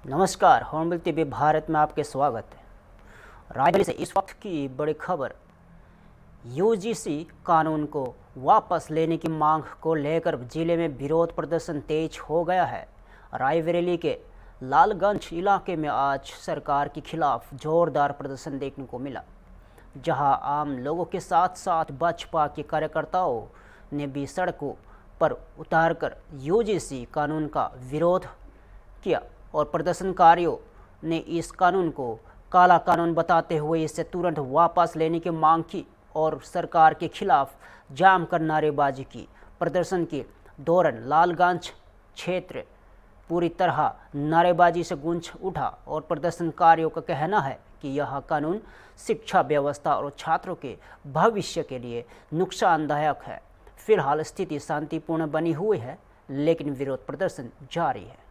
नमस्कार, hornbill TV Bharat में आपके स्वागत है। रायबरेली से इस वक्त की बड़ी खबर। यूजीसी कानून को वापस लेने की मांग को लेकर जिले में विरोध प्रदर्शन तेज हो गया है। रायबरेली के लालगंज इलाके में आज सरकार के खिलाफ जोरदार प्रदर्शन देखने को मिला, जहां आम लोगों के साथ साथ भाजपा के कार्यकर्ताओं ने भी सड़कों पर उतारकर यूजीसी कानून का विरोध किया और प्रदर्शनकारियों ने इस कानून को काला कानून बताते हुए इसे तुरंत वापस लेने की मांग की और सरकार के खिलाफ जाम कर नारेबाजी की। प्रदर्शन के दौरान लालगंज क्षेत्र पूरी तरह नारेबाजी से गूंज उठा और प्रदर्शनकारियों का कहना है कि यह कानून शिक्षा व्यवस्था और छात्रों के भविष्य के लिए नुकसानदायक है। फिलहाल स्थिति शांतिपूर्ण बनी हुई है, लेकिन विरोध प्रदर्शन जारी है।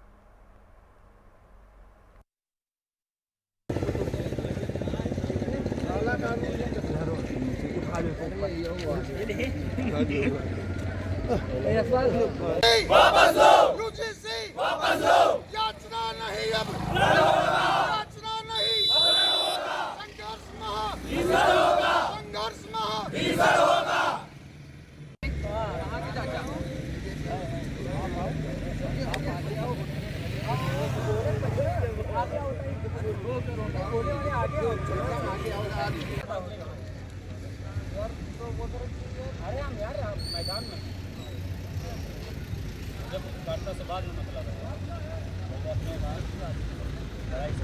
वापस लो यूजीसी, वापस लो। याचना नहीं अब, याचना नहीं, संघर्ष महा भीषण होगा, संघर्ष महा भीषण होगा। अरे हम यार मैदान में जब वार्ता से बाद में मतलब है तो अपने बाद लड़ाई से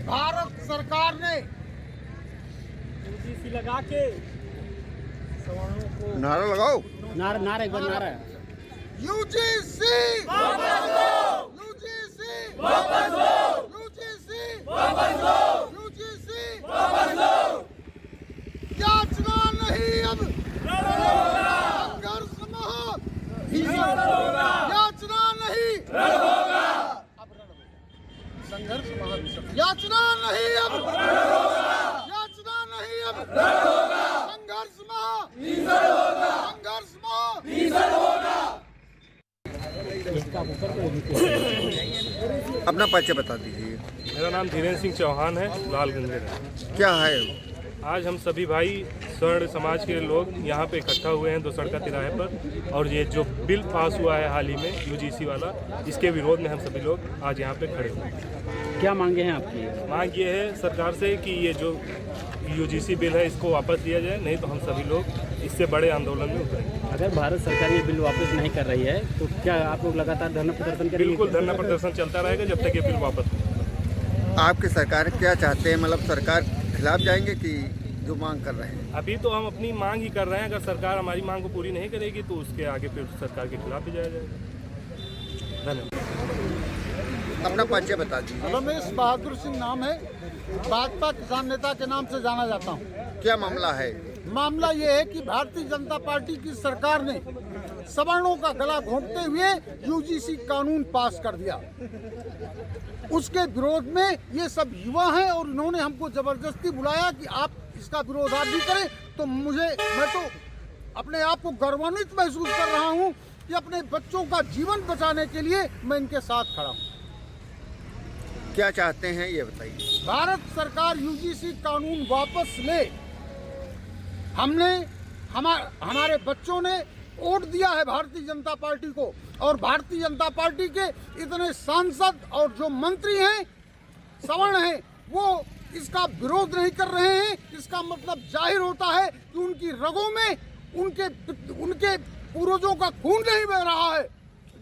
भारत सरकार ने यूजीसी लगा के नारा लगाओ, नारा एक बार नारा यूजीसी वापस लो, यूजीसी वापस लो, यूजीसी वापस लो, यूजीसी वापस लो। याचना नहीं अब, संघर्ष महा भीषण होगा। याचना नहीं, रण होगा। संघर्ष महाभीषण। याचना नहीं अब, याचना नहीं अब, संघर्ष महा भीषण होगा, संघर्ष महा भीषण होगा। अपना परिचय बता दीजिए। मेरा नाम धीरेन्द्र सिंह चौहान है, लालगंज में। क्या है? आज हम सभी भाई स्वर्ण समाज के लोग यहाँ पे इकट्ठा हुए हैं दोसड़का तिराहे पर, और ये जो बिल पास हुआ है हाल ही में यूजीसी वाला, इसके विरोध में हम सभी लोग आज यहाँ पे खड़े हुए हैं। क्या मांगे हैं आपकी? मांग ये है सरकार से कि ये जो यूजीसी बिल है इसको वापस लिया जाए, नहीं तो हम सभी लोग इससे बड़े आंदोलन में उतरेंगे। अगर भारत सरकार ये बिल वापस नहीं कर रही है तो क्या आप लोग लगातार धरना प्रदर्शन करेंगे? बिल्कुल, धरना प्रदर्शन चलता रहेगा जब तक ये बिल वापस हो। आपकी सरकार क्या चाहते हैं? मतलब सरकार खिलाफ जाएंगे कि जो मांग कर रहे हैं? अभी तो हम अपनी मांग ही कर रहे हैं। अगर सरकार हमारी मांग को पूरी नहीं करेगी तो उसके आगे फिर सरकार के खिलाफ भी जाया जाएगा। धन्यवाद। अपना परिचय बता दीजिए। रमेश बहादुर सिंह नाम है, भाजपा किसान नेता के नाम से जाना जाता हूँ। क्या मामला है? मामला ये है कि भारतीय जनता पार्टी की सरकार ने सवर्णों का गला घोंटते हुए यूजीसी कानून पास कर दिया। उसके विरोध में ये सब युवा हैं और इन्होंने हमको जबरदस्ती बुलाया कि आप इसका विरोध आप भी करें। तो मैं तो अपने आप को गौरवान्वित महसूस कर रहा हूँ कि अपने बच्चों का जीवन बचाने के लिए मैं इनके साथ खड़ा हूँ। क्या चाहते हैं ये बताइए। भारत सरकार यूजीसी कानून वापस ले। हमारे बच्चों ने वोट दिया है भारतीय जनता पार्टी को, और भारतीय जनता पार्टी के इतने सांसद और जो मंत्री हैं सवर्ण हैं वो इसका विरोध नहीं कर रहे हैं। इसका मतलब जाहिर होता है कि उनकी रगों में उनके पूर्वजों का खून नहीं बह रहा है,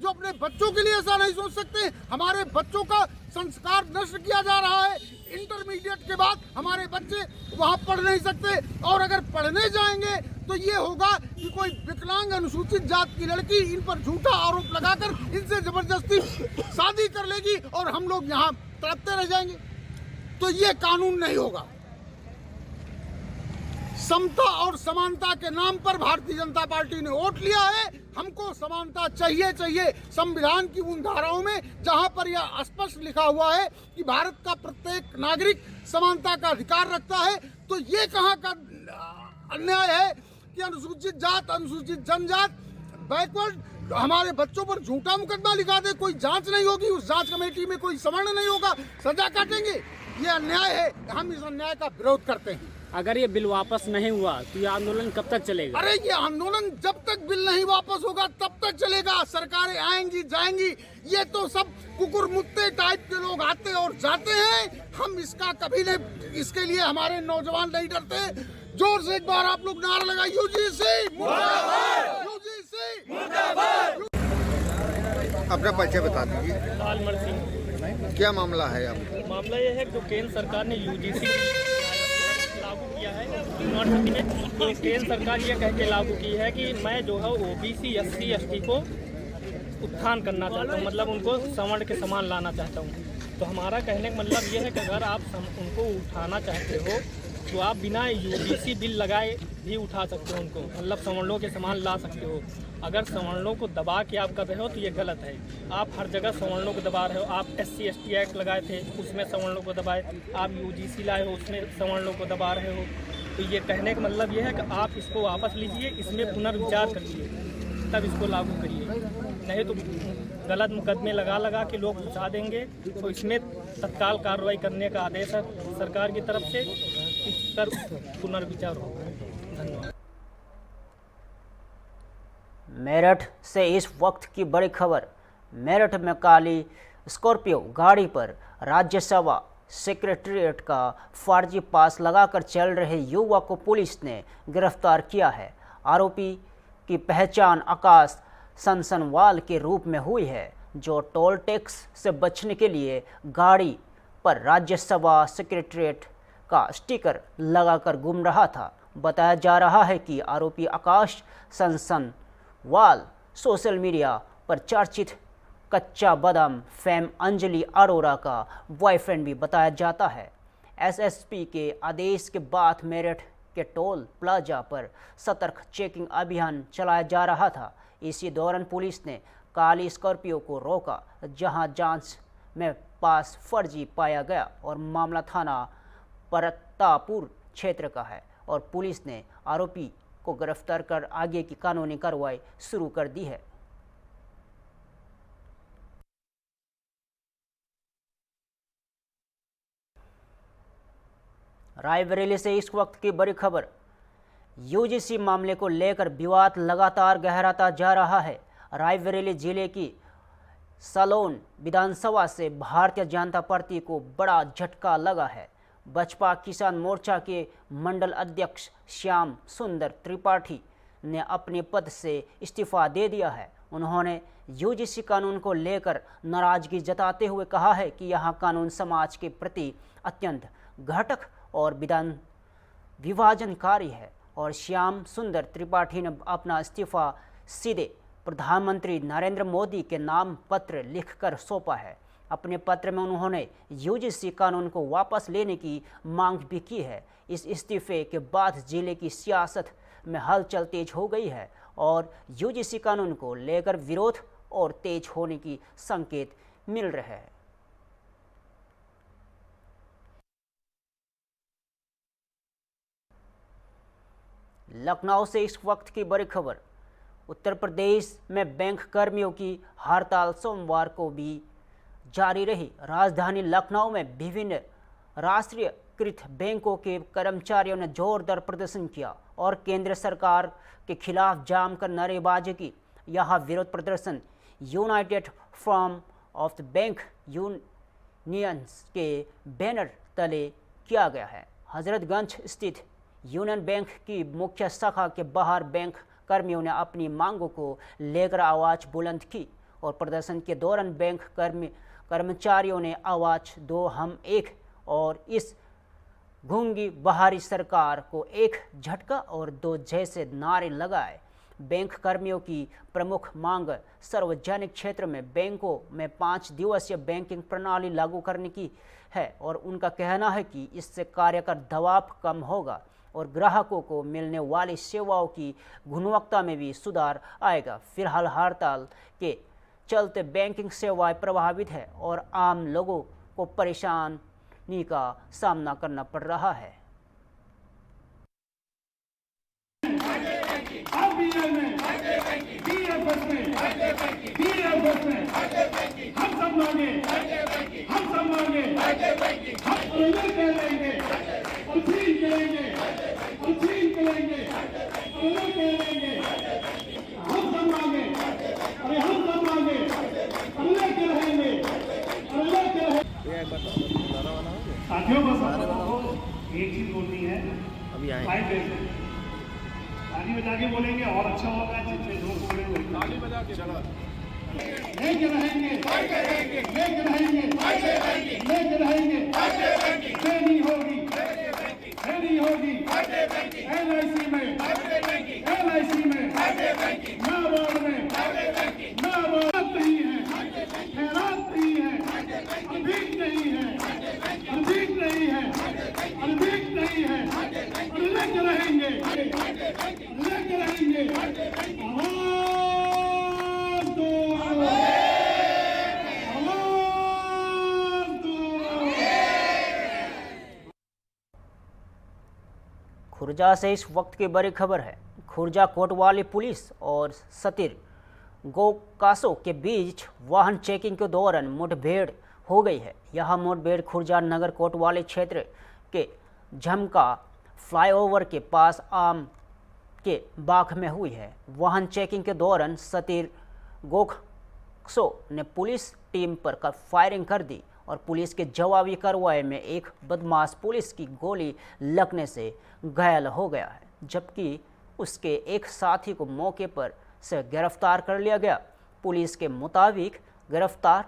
जो अपने बच्चों के लिए ऐसा नहीं सोच सकते। हमारे बच्चों का संस्कार नष्ट किया जा रहा है। इंटरमीडिएट के बाद हमारे बच्चे वहाँ पढ़ नहीं सकते, और अगर पढ़ने जाएंगे तो ये होगा कि कोई विकलांग अनुसूचित जात की लड़की इन पर झूठा आरोप लगाकर इनसे जबरदस्ती शादी कर लेगी और हम लोग यहाँ तड़पते रह जाएंगे। तो ये कानून नहीं होगा। समता और समानता के नाम पर भारतीय जनता पार्टी ने वोट लिया है। हमको समानता चाहिए संविधान की उन धाराओं में जहां पर यह स्पष्ट लिखा हुआ है कि भारत का प्रत्येक नागरिक समानता का अधिकार रखता है। तो ये कहाँ का अन्याय है कि अनुसूचित जात, अनुसूचित जनजात, बैकवर्ड हमारे बच्चों पर झूठा मुकदमा लिखा दे, कोई जांच नहीं होगी, उस जांच कमेटी में कोई सवर्ण नहीं होगा, सजा काटेंगे। ये अन्याय है, हम इस अन्याय का विरोध करते हैं। अगर ये बिल वापस नहीं हुआ तो ये आंदोलन कब तक चलेगा? अरे ये आंदोलन जब तक बिल नहीं वापस होगा तब तक चलेगा। सरकारें आएंगी जाएंगी, ये तो सब कुकुर मुत्ते टाइप के लोग आते और जाते हैं। हम इसका कभी नहीं, इसके लिए हमारे नौजवान नहीं डरते। जोर से एक बार आप लोग नारा लगाइए, यूजीसी मुर्दाबाद, यूजीसी मुर्दाबाद। अपना परिचय बता दीजिए। लालमर सिंह। क्या मामला है अब? मामला यह है कि केंद्र सरकार ने यूजीसी लागू किया है यूनिवर्सिटी में। तो केंद्र सरकार ये कह के लागू की है कि मैं जो है ओबीसी SC ST को उत्थान करना चाहता हूँ, मतलब उनको सवर्ण के समान लाना चाहता हूँ। तो हमारा कहने का मतलब ये है कि अगर आप उनको उठाना चाहते हो तो आप बिना यूजीसी बिल लगाए भी उठा सकते हो उनको, मतलब सवर्णों के समान ला सकते हो। अगर सवर्णों को दबा के आप कर रहे हो तो ये गलत है। आप हर जगह सवर्णों को दबा रहे हो। आप SC ST एक्ट लगाए थे, उसमें सवर्णों को दबाए। आप यूजीसी लाए हो, उसमें सवर्णों को दबा रहे हो। तो ये कहने का मतलब ये है कि आप इसको वापस लीजिए, इसमें पुनर्विचार करिए, तब इसको लागू करिए। नहीं तो गलत मुकदमे लगा के लोग फंसा देंगे। तो इसमें तत्काल कार्रवाई करने का आदेश है सरकार की तरफ से, इस पर पुनर्विचार होगा। धन्यवाद। मेरठ से इस वक्त की बड़ी खबर। मेरठ में काली स्कॉर्पियो गाड़ी पर राज्यसभा सेक्रेटेरिएट का फर्जी पास लगाकर चल रहे युवक को पुलिस ने गिरफ्तार किया है। आरोपी की पहचान आकाश सनसनवाल के रूप में हुई है, जो टोल टैक्स से बचने के लिए गाड़ी पर राज्यसभा सेक्रेटेरिएट का स्टिकर लगाकर घूम रहा था। बताया जा रहा है कि आरोपी आकाश सनसनवाल सोशल मीडिया पर चर्चित कच्चा बादाम फेम अंजलि अरोरा का बॉयफ्रेंड भी बताया जाता है। SSP के आदेश के बाद मेरठ के टोल प्लाजा पर सतर्क चेकिंग अभियान चलाया जा रहा था। इसी दौरान पुलिस ने काली स्कॉर्पियो को रोका, जहां जांच में पास फर्जी पाया गया और मामला थाना परतापुर क्षेत्र का है और पुलिस ने आरोपी को गिरफ्तार कर आगे की कानूनी कार्रवाई शुरू कर दी है। रायबरेली से इस वक्त की बड़ी खबर। यूजीसी मामले को लेकर विवाद लगातार गहराता जा रहा है। रायबरेली जिले की सलोन विधानसभा से भारतीय जनता पार्टी को बड़ा झटका लगा है। बसपा किसान मोर्चा के मंडल अध्यक्ष श्याम सुंदर त्रिपाठी ने अपने पद से इस्तीफा दे दिया है। उन्होंने यूजीसी कानून को लेकर नाराजगी जताते हुए कहा है कि यह कानून समाज के प्रति अत्यंत घातक और विभाजनकारी है और श्याम सुंदर त्रिपाठी ने अपना इस्तीफा सीधे प्रधानमंत्री नरेंद्र मोदी के नाम पत्र लिखकर सौंपा है। अपने पत्र में उन्होंने यूजीसी कानून को वापस लेने की मांग भी की है। इस इस्तीफे के बाद जिले की सियासत में हलचल तेज हो गई है और यूजीसी कानून को लेकर विरोध और तेज होने की संकेत मिल रहे हैं। लखनऊ से इस वक्त की बड़ी खबर। उत्तर प्रदेश में बैंक कर्मियों की हड़ताल सोमवार को भी जारी रही। राजधानी लखनऊ में विभिन्न राष्ट्रीयकृत बैंकों के कर्मचारियों ने जोरदार प्रदर्शन किया और केंद्र सरकार के खिलाफ जमकर नारेबाजी की। यह विरोध प्रदर्शन United front of the bank unions के बैनर तले किया गया है। हजरतगंज स्थित यूनियन बैंक की मुख्य शाखा के बाहर बैंक कर्मियों ने अपनी मांगों को लेकर आवाज़ बुलंद की और प्रदर्शन के दौरान बैंक कर्मचारियों ने आवाज़ दो हम एक और इस गूंगी बाहरी सरकार को एक झटका और दो जैसे नारे लगाए। बैंक कर्मियों की प्रमुख मांग सार्वजनिक क्षेत्र में बैंकों में 5 दिवसीय बैंकिंग प्रणाली लागू करने की है और उनका कहना है कि इससे कार्य का दबाव कम होगा और ग्राहकों को मिलने वाली सेवाओं की गुणवत्ता में भी सुधार आएगा। फिलहाल हड़ताल के चलते बैंकिंग सेवाएं प्रभावित है और आम लोगों को परेशानी का सामना करना पड़ रहा है। साथियों बस एक चीज बोलनी है, अभी आए ताली बजा के बोलेंगे और अच्छा होगा। जितने लोग बोलेंगे ताली बजा के चला लेके रहेंगे, लेके रहेंगे, लेके रहेंगे। देनी होगी, देनी होगी। LIC में, LIC में, नाबार्ड में, नाबार्ड नहीं है, खैरात नहीं है, अनभीक नहीं है, अनभीक नहीं है, अनभीक नहीं है। लेके रहेंगे, लेके रहेंगे। आवाज दो, आवाज दो। खुर्जा से इस वक्त की बड़ी खबर है। खुर्जा कोतवाली पुलिस और सतिर गोकासो के बीच वाहन चेकिंग के दौरान मुठभेड़ हो गई है। यह मुठभेड़ खुर्जा नगर कोतवाली क्षेत्र के झमका फ्लाईओवर के पास आम के बाग में हुई है। वाहन चेकिंग के दौरान सतिर गोकासो ने पुलिस टीम पर फायरिंग कर दी और पुलिस के जवाबी कार्रवाई में एक बदमाश पुलिस की गोली लगने से घायल हो गया है, जबकि उसके एक साथी को मौके पर से गिरफ्तार कर लिया गया। पुलिस के मुताबिक गिरफ्तार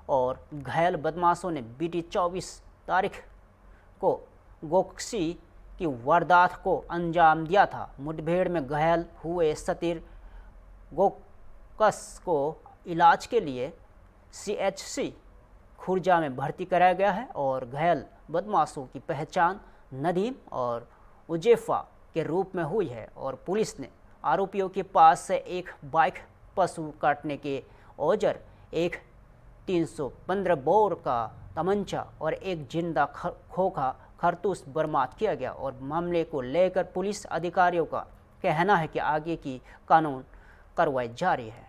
और घायल बदमाशों ने बीती 24 तारीख को गोकसी की वारदात को अंजाम दिया था। मुठभेड़ में घायल हुए सतिर गोकस को इलाज के लिए CHC खुर्जा में भर्ती कराया गया है और घायल बदमाशों की पहचान नदीम और उजेफा के रूप में हुई है और पुलिस ने आरोपियों के पास से एक बाइक, पशु काटने के औजार, एक 315 बोर का तमंचा और एक जिंदा खोखा कारतूस बरामद किया गया और मामले को लेकर पुलिस अधिकारियों का कहना है कि आगे की कानून कार्रवाई जारी है।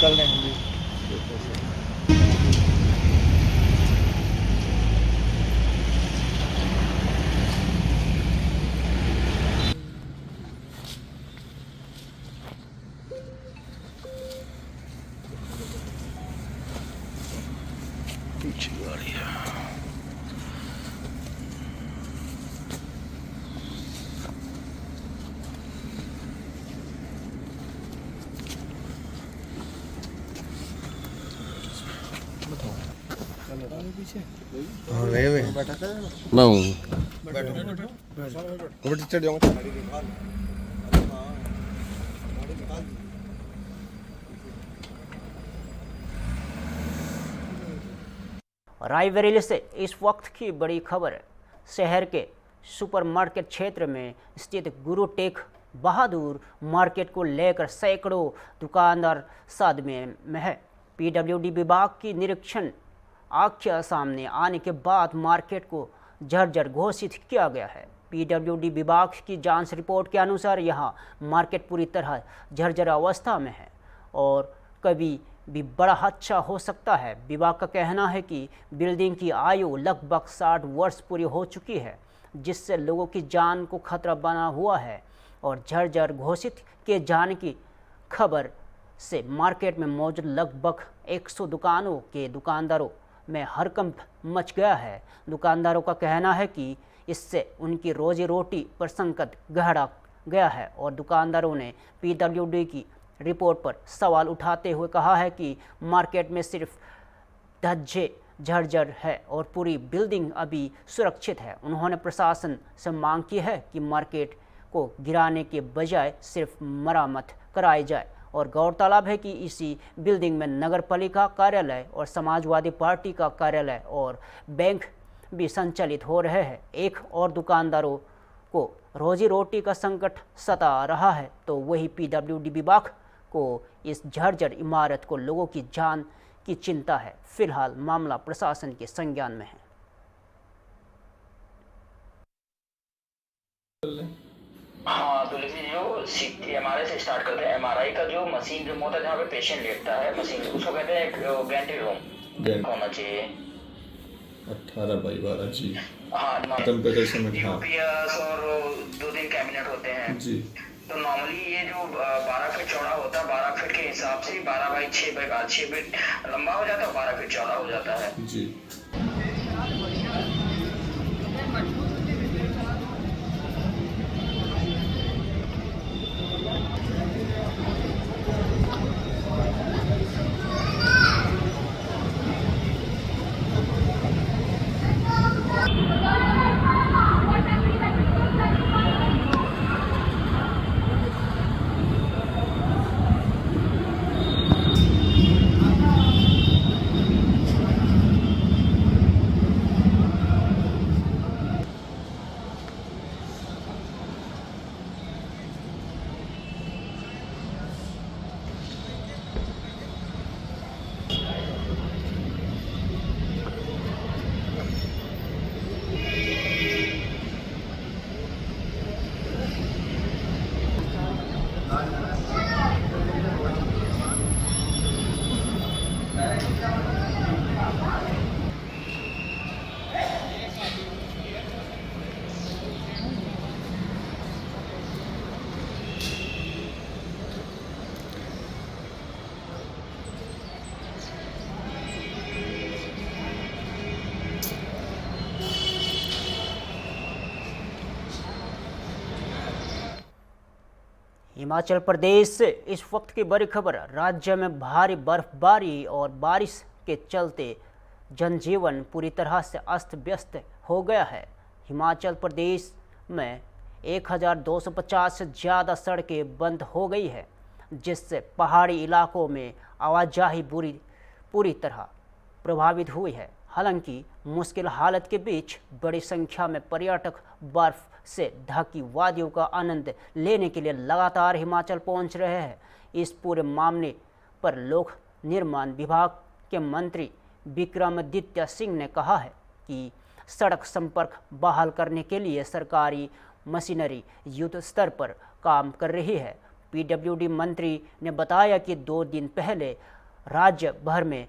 चल रहे हैं। रायबरेली से इस वक्त की बड़ी खबर है। शहर के सुपरमार्केट क्षेत्र में स्थित गुरु टेक बहादुर मार्केट को लेकर सैकड़ों दुकानदार सदमे में है। पीडब्ल्यूडी विभाग की निरीक्षण आख्या सामने आने के बाद मार्केट को जर्जर घोषित किया गया है। पीडब्ल्यूडी विभाग की जांच रिपोर्ट के अनुसार यहां मार्केट पूरी तरह जर्जर अवस्था में है और कभी भी बड़ा हादसा हो सकता है। विभाग का कहना है कि बिल्डिंग की आयु लगभग 60 वर्ष पूरी हो चुकी है, जिससे लोगों की जान को खतरा बना हुआ है और जर्जर घोषित किए जाने की खबर से मार्केट में मौजूद लगभग 100 दुकानों के दुकानदारों में हड़कंप मच गया है। दुकानदारों का कहना है कि इससे उनकी रोजी रोटी पर संकट गहरा गया है और दुकानदारों ने पीडब्ल्यूडी की रिपोर्ट पर सवाल उठाते हुए कहा है कि मार्केट में सिर्फ ढज्जे जर्जर है और पूरी बिल्डिंग अभी सुरक्षित है। उन्होंने प्रशासन से मांग की है कि मार्केट को गिराने के बजाय सिर्फ मरम्मत कराई जाए और गौरतलब है कि इसी बिल्डिंग में नगर पालिका कार्यालय और समाजवादी पार्टी का कार्यालय और बैंक भी संचालित हो रहे हैं। एक और दुकानदारों को रोजी रोटी का संकट सता रहा है तो वही पीडब्ल्यूडी विभाग को इस जर्जर इमारत को लोगों की जान की चिंता है। फिलहाल मामला प्रशासन के संज्ञान में है। हाँ तो देखिए जो एमआरआई से स्टार्ट करते हैं। एमआरआई का जो मशीन रूम होता है जहाँ पे पेशेंट लेटता है, मशीन उसको कहते हैं गैंट्री रूम होना चाहिए। 18x12 जी। हाँ टेम्परेचर में यूपीएस और 2-3 कैबिनेट होते हैं जी। तो नॉर्मली ये जो 12 फीट चौड़ा होता है, 12 फीट के हिसाब से 12x6 फीट लंबा हो जाता है, 12 फीट चौड़ा हो जाता है जी। हिमाचल प्रदेश से इस वक्त की बड़ी खबर। राज्य में भारी बर्फबारी और बारिश के चलते जनजीवन पूरी तरह से अस्त व्यस्त हो गया है। हिमाचल प्रदेश में 1250 से ज़्यादा सड़कें बंद हो गई है, जिससे पहाड़ी इलाकों में आवाजाही पूरी तरह प्रभावित हुई है। हालांकि मुश्किल हालत के बीच बड़ी संख्या में पर्यटक बर्फ से ढकी वादियों का आनंद लेने के लिए लगातार हिमाचल पहुंच रहे हैं। इस पूरे मामले पर लोक निर्माण विभाग के मंत्री विक्रमादित्य सिंह ने कहा है कि सड़क संपर्क बहाल करने के लिए सरकारी मशीनरी युद्ध स्तर पर काम कर रही है। पीडब्ल्यूडी मंत्री ने बताया कि 2 दिन पहले राज्य भर में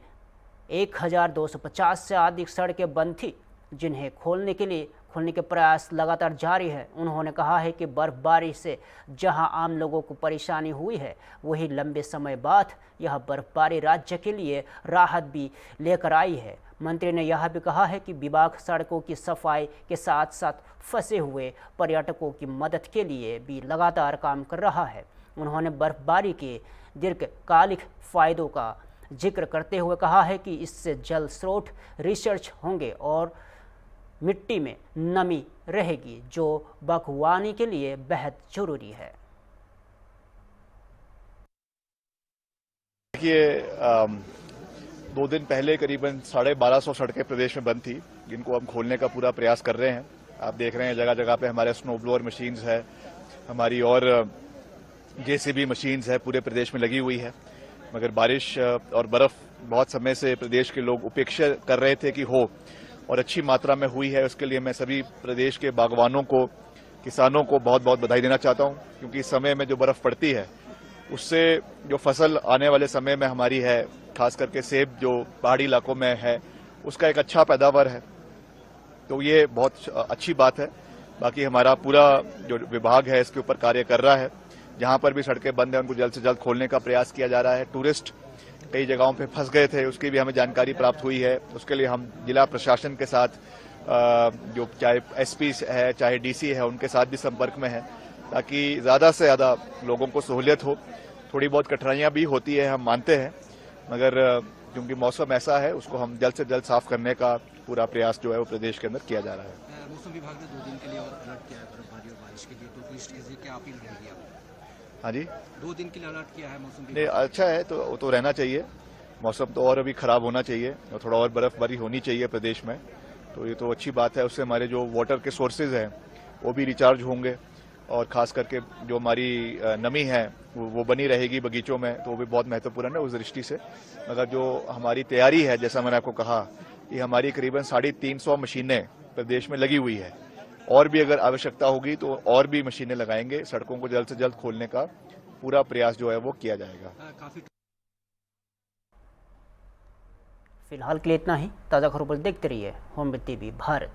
1250 से अधिक सड़कें बंद थी, जिन्हें खोलने के प्रयास लगातार जारी है। उन्होंने कहा है कि बर्फबारी से जहां आम लोगों को परेशानी हुई है, वही लंबे समय बाद यह बर्फबारी राज्य के लिए राहत भी लेकर आई है। मंत्री ने यह भी कहा है कि विभाग सड़कों की सफाई के साथ साथ फंसे हुए पर्यटकों की मदद के लिए भी लगातार काम कर रहा है। उन्होंने बर्फबारी के दीर्घकालिक फायदों का जिक्र करते हुए कहा है कि इससे जल स्रोत रिसर्च होंगे और मिट्टी में नमी रहेगी, जो बागवानी के लिए बेहद जरूरी है। देखिए, 2 दिन पहले करीबन 1250 सड़कें प्रदेश में बंद थी, जिनको हम खोलने का पूरा प्रयास कर रहे हैं। आप देख रहे हैं जगह जगह पे हमारे स्नो ब्लोअर मशीन्स है, हमारी और जेसीबी मशीन्स है पूरे प्रदेश में लगी हुई है। मगर बारिश और बर्फ बहुत समय से प्रदेश के लोग उपेक्षा कर रहे थे कि हो, और अच्छी मात्रा में हुई है। उसके लिए मैं सभी प्रदेश के बागवानों को, किसानों को बहुत बहुत बधाई देना चाहता हूं, क्योंकि इस समय में जो बर्फ पड़ती है उससे जो फसल आने वाले समय में हमारी है, खास करके सेब जो पहाड़ी इलाकों में है, उसका एक अच्छा पैदावार है। तो ये बहुत अच्छी बात है। बाकी हमारा पूरा जो विभाग है इसके ऊपर कार्य कर रहा है। जहां पर भी सड़कें बंद हैं उनको जल्द से जल्द खोलने का प्रयास किया जा रहा है। टूरिस्ट कई जगहों पे फंस गए थे, उसकी भी हमें जानकारी प्राप्त हुई है। उसके लिए हम जिला प्रशासन के साथ जो चाहे एसपी है चाहे डीसी है उनके साथ भी संपर्क में है, ताकि ज्यादा से ज्यादा लोगों को सहूलियत हो। थोड़ी बहुत कठिनाइयां भी होती है, हम मानते हैं, मगर क्योंकि मौसम ऐसा है उसको हम जल्द से जल्द साफ करने का पूरा प्रयास जो है वो प्रदेश के अंदर किया जा रहा है। मौसम विभाग ने 2 दिन के लिए और अलर्ट किया है बर्फबारी और बारिश के लिए, तो टूरिस्ट के लिए क्या अपील रहेगी आप? हाँ जी, 2 दिन के लिए अलर्ट किया है मौसम विभाग। अच्छा है, तो रहना चाहिए। मौसम तो और अभी खराब होना चाहिए और थोड़ा और बर्फबारी होनी चाहिए प्रदेश में, तो ये तो अच्छी बात है। उससे हमारे जो वाटर के सोर्सेज हैं वो भी रिचार्ज होंगे, और खास करके जो हमारी नमी है वो बनी रहेगी बगीचों में, तो वो भी बहुत महत्वपूर्ण है उस दृष्टि से। मगर जो हमारी तैयारी है, जैसा मैंने आपको कहा कि हमारी करीबन 350 मशीनें प्रदेश में लगी हुई है, और भी अगर आवश्यकता होगी तो और भी मशीनें लगाएंगे। सड़कों को जल्द से जल्द खोलने का पूरा प्रयास जो है वो किया जाएगा। फिलहाल के लिए इतना ही। ताज़ा खबरों पर देखते रहिए होमबीट टीवी भारत।